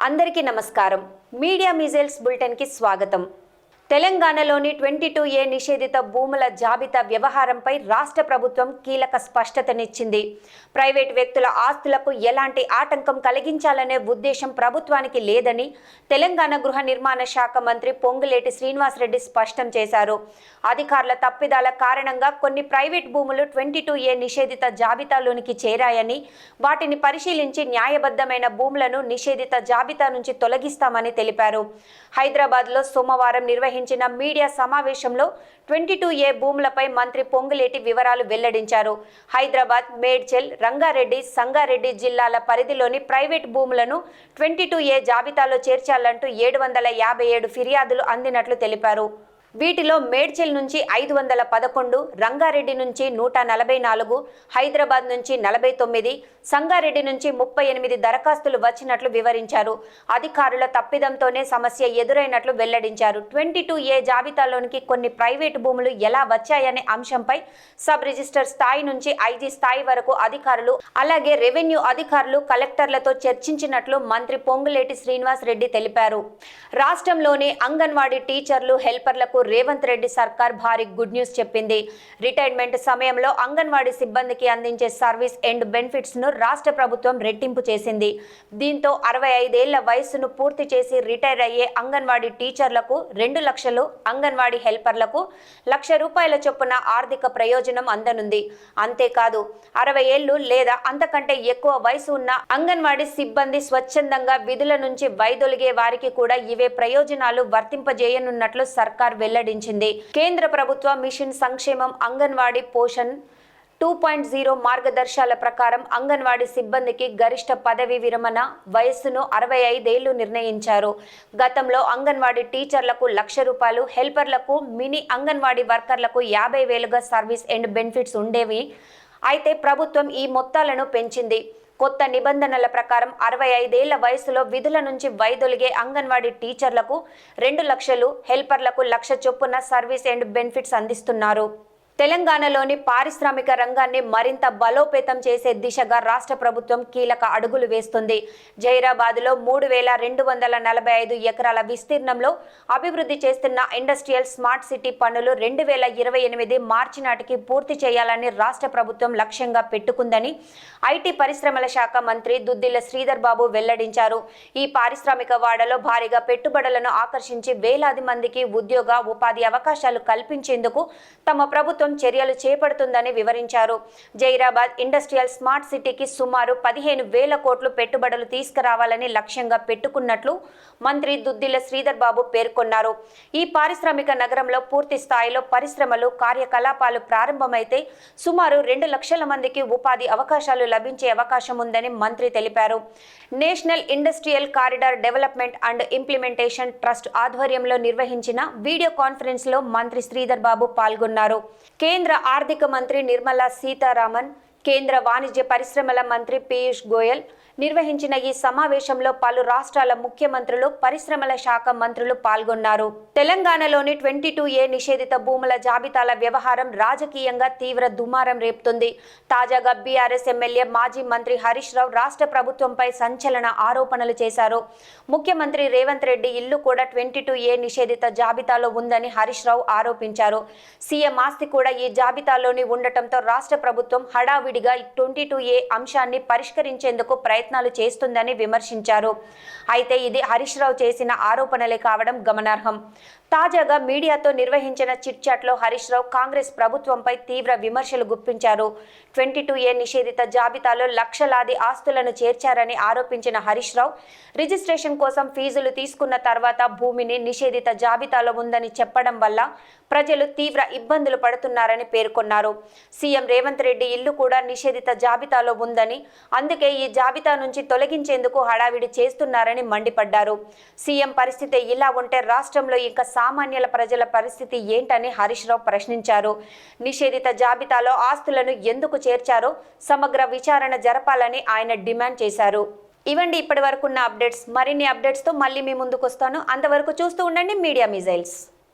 అందరికీ నమస్కారం. Media missiles bulletin కి స్వాగతం. తెలంగాణలోని 22A నిషేధిత భూముల జాబితా వ్యవహారంపై రాష్ట్ర ప్రభుత్వం కీలక స్పష్టతనిచ్చింది. ప్రైవేట్ వ్యక్తుల ఆస్తులకు ఎలాంటి ఆటంకం కలిగించాలనే ఉద్దేశం ప్రభుత్వానికి లేదని తెలంగాణ గృహ నిర్మాణ శాఖ మంత్రి పొంగులేటి శ్రీనివాసరెడ్డి స్పష్టం చేశారు. అధికారుల తప్పిదాల కారణంగా కొన్ని ప్రైవేట్ భూములు 22A నిషేధిత జాబితాలోనికి చేరాయని, వాటిని పరిశీలించి న్యాయబద్ధమైన భూములను నిషేధిత జాబితా నుంచి తొలగిస్తామని తెలిపారు. హైదరాబాద్లో సోమవారం నిర్వహించిన మీడియా సమావేశంలో 22A భూములపై మంత్రి పొంగులేటి వివరాలు వెల్లడించారు. హైదరాబాద్, మేడ్చల్, రంగారెడ్డి, సంగారెడ్డి జిల్లాల పరిధిలోని ప్రైవేట్ భూములను 22A జాబితాలో చేర్చాలంటూ 757 ఫిర్యాదులు అందినట్లు తెలిపారు. వీటిలో మేడ్చల్ నుంచి 511, రంగారెడ్డి నుంచి 144, హైదరాబాద్ నుంచి 49, సంగారెడ్డి నుంచి 38 దరఖాస్తులు వచ్చినట్లు వివరించారు. అధికారుల తప్పిదంతోనే సమస్య ఎదురైనట్లు వెల్లడించారు. 22A జాబితాలోనికి కొన్ని ప్రైవేటు భూములు ఎలా వచ్చాయనే అంశంపై సబ్ రిజిస్టర్ స్థాయి నుంచి IG స్థాయి వరకు అధికారులు, అలాగే రెవెన్యూ అధికారులు, కలెక్టర్లతో చర్చించినట్లు మంత్రి పొంగులేటి శ్రీనివాసరెడ్డి తెలిపారు. రాష్ట్రంలోని అంగన్వాడీ టీచర్లు, హెల్పర్లకు రేవంత్ రెడ్డి సర్కార్ భారీ గుడ్ న్యూస్ చెప్పింది. రిటైర్మెంట్ సమయంలో అంగన్వాడీ సిబ్బందికి అందించే సర్వీస్ అండ్ బెనిఫిట్స్ ను రాష్ట్ర ప్రభుత్వం రెట్టింపు చేసింది. దీంతో 65 ఏళ్ల వయసును పూర్తి చేసి రిటైర్ అయ్యే అంగన్వాడీ టీచర్లకు 2 లక్షలు, అంగన్వాడీ హెల్పర్లకు ₹1,00,000 చొప్పున ఆర్థిక ప్రయోజనం అందనుంది. అంతేకాదు 60 ఏళ్లు లేదా అంతకంటే ఎక్కువ వయసు ఉన్న అంగన్వాడీ సిబ్బంది స్వచ్ఛందంగా విధుల నుంచి వైదొలిగే వారికి కూడా ఇవే ప్రయోజనాలు వర్తింపజేయనున్నట్లు సర్కార్ వెల్లడించింది. కేంద్ర ప్రభుత్వ మిషన్ సంక్షేమం అంగన్వాడీ పోషణ్ 2.0 మార్గదర్శకాల ప్రకారం అంగన్వాడీ సిబ్బందికి గరిష్ట పదవి విరమణ వయస్సును 65 ఏళ్లు నిర్ణయించారు. గతంలో అంగన్వాడీ టీచర్లకు ₹1,00,000, హెల్పర్లకు, మినీ అంగన్వాడీ వర్కర్లకు 50,000గా సర్వీస్ అండ్ బెనిఫిట్స్ ఉండేవి. అయితే ప్రభుత్వం ఈ మొత్తాలను పెంచింది. కొత్త నిబంధనల ప్రకారం 65 ఏళ్ల వయసులో విధుల నుంచి వైదొలిగే అంగన్వాడీ టీచర్లకు 2 లక్షలు, హెల్పర్లకు 1,00,000 చొప్పున సర్వీస్ అండ్ బెనిఫిట్స్ అందిస్తున్నారు. తెలంగాణలోని పారిశ్రామిక రంగాన్ని మరింత బలోపేతం చేసే దిశగా రాష్ట్ర ప్రభుత్వం కీలక అడుగులు వేస్తుంది. జైరాబాద్లో 3,245 ఎకరాల విస్తీర్ణంలో అభివృద్ధి చేస్తున్న ఇండస్ట్రియల్ స్మార్ట్ సిటీ పనులు 2028 మార్చి నాటికి పూర్తి చేయాలని రాష్ట్ర ప్రభుత్వం లక్ష్యంగా పెట్టుకుందని ఐటీ పరిశ్రమల శాఖ మంత్రి దుద్దిళ్ల శ్రీధర్ బాబు వెల్లడించారు. ఈ పారిశ్రామిక వాడలో భారీగా పెట్టుబడులను ఆకర్షించి వేలాది మందికి ఉద్యోగ, ఉపాధి అవకాశాలు కల్పించేందుకు తమ ప్రభుత్వం చర్యలు చేపడుతుందని వివరించారు. జైరాబాద్ ఇండస్ట్రియల్ స్మార్ట్ సిటీకి సుమారు 15,000 కోట్లు పెట్టుబడులు తీసుకురావాలని లక్ష్యంగా పెట్టుకున్నట్లు మంత్రి దుద్దిళ్ల శ్రీధర్ బాబు పేర్కొన్నారు. ఈ పారిశ్రామిక నగరంలో పూర్తి స్థాయిలో పరిశ్రమలు, కార్యకలాపాలు ప్రారంభమైతే సుమారు 2 లక్షల మందికి ఉపాధి అవకాశాలు లభించే అవకాశం ఉందని మంత్రి తెలిపారు. National industrial corridor development and implementation trust ఆధ్వర్యంలో నిర్వహించిన వీడియో కాన్ఫరెన్స్ లో మంత్రి శ్రీధర్ బాబు పాల్గొన్నారు. కేంద్ర ఆర్థిక మంత్రి నిర్మలా సీతారామన్, కేంద్ర వాణిజ్య పరిశ్రమల మంత్రి పీయూష్ గోయల్ నిర్వహించిన ఈ సమావేశంలో పలు రాష్ట్రాల ముఖ్యమంత్రులు, పరిశ్రమల శాఖ మంత్రులు పాల్గొన్నారు. తెలంగాణలోని 22A నిషేధిత భూముల జాబితాల వ్యవహారం రాజకీయంగా తీవ్ర దుమారం రేపుతుంది. తాజాగా బీఆర్ఎస్ ఎమ్మెల్యే, మాజీ మంత్రి హరీష్ రావు రాష్ట్ర ప్రభుత్వంపై సంచలన ఆరోపణలు చేశారు. ముఖ్యమంత్రి రేవంత్ రెడ్డి ఇల్లు కూడా 22A నిషేధిత జాబితాలో ఉందని హరీష్ రావు ఆరోపించారు. సీఎం ఆస్తి కూడా ఈ జాబితాలోని ఉండటంతో రాష్ట్ర ప్రభుత్వం హడావిడిగా 22A అంశాన్ని పరిష్కరించేందుకు ప్రయత్నాలు చేస్తుందని విమర్శించారు. అయితే ఇది హరీష్ రావు చేసిన ఆరోపణలే కావడం గమనార్హం. తాజాగా మీడియాతో నిర్వహించిన చిట్ చాట్ లో హరీష్ రావు కాంగ్రెస్ ప్రభుత్వంపై తీవ్ర విమర్శలు గుప్పించారు. 22A నిషేధిత జాబితాలో లక్షలాది ఆస్తులను చేర్చారని ఆరోపించిన హరీష్ రావు రిజిస్ట్రేషన్ కోసం ఫీజులు తీసుకున్న తర్వాత భూమిని నిషేధిత జాబితాలో ఉందని చెప్పడం వల్ల ప్రజలు తీవ్ర ఇబ్బందులు పడుతున్నారని పేర్కొన్నారు. సీఎం రేవంత్ రెడ్డి ఇల్లు కూడా నిషేధిత జాబితాలో ఉందని, అందుకే ఈ జాబితా నుంచి తొలగించేందుకు హడావిడి చేస్తున్నారని మండిపడ్డారు. సీఎం పరిస్థితి ఇలా ఉంటే రాష్ట్రంలో ఇంకా సామాన్యుల ప్రజల పరిస్థితి ఏంటని హరీష్ రావు ప్రశ్నించారు. నిషేధిత జాబితాలో ఆస్తులను ఎందుకు చేర్చారో సమగ్ర విచారణ జరపాలని ఆయన డిమాండ్ చేశారు. ఇవండి ఇప్పటి వరకున్న అప్డేట్స్. మరిన్ని అప్డేట్స్తో మళ్ళీ మీ ముందుకు వస్తాను. అంతవరకు చూస్తూ ఉండండి మీడియా మిజైల్స్.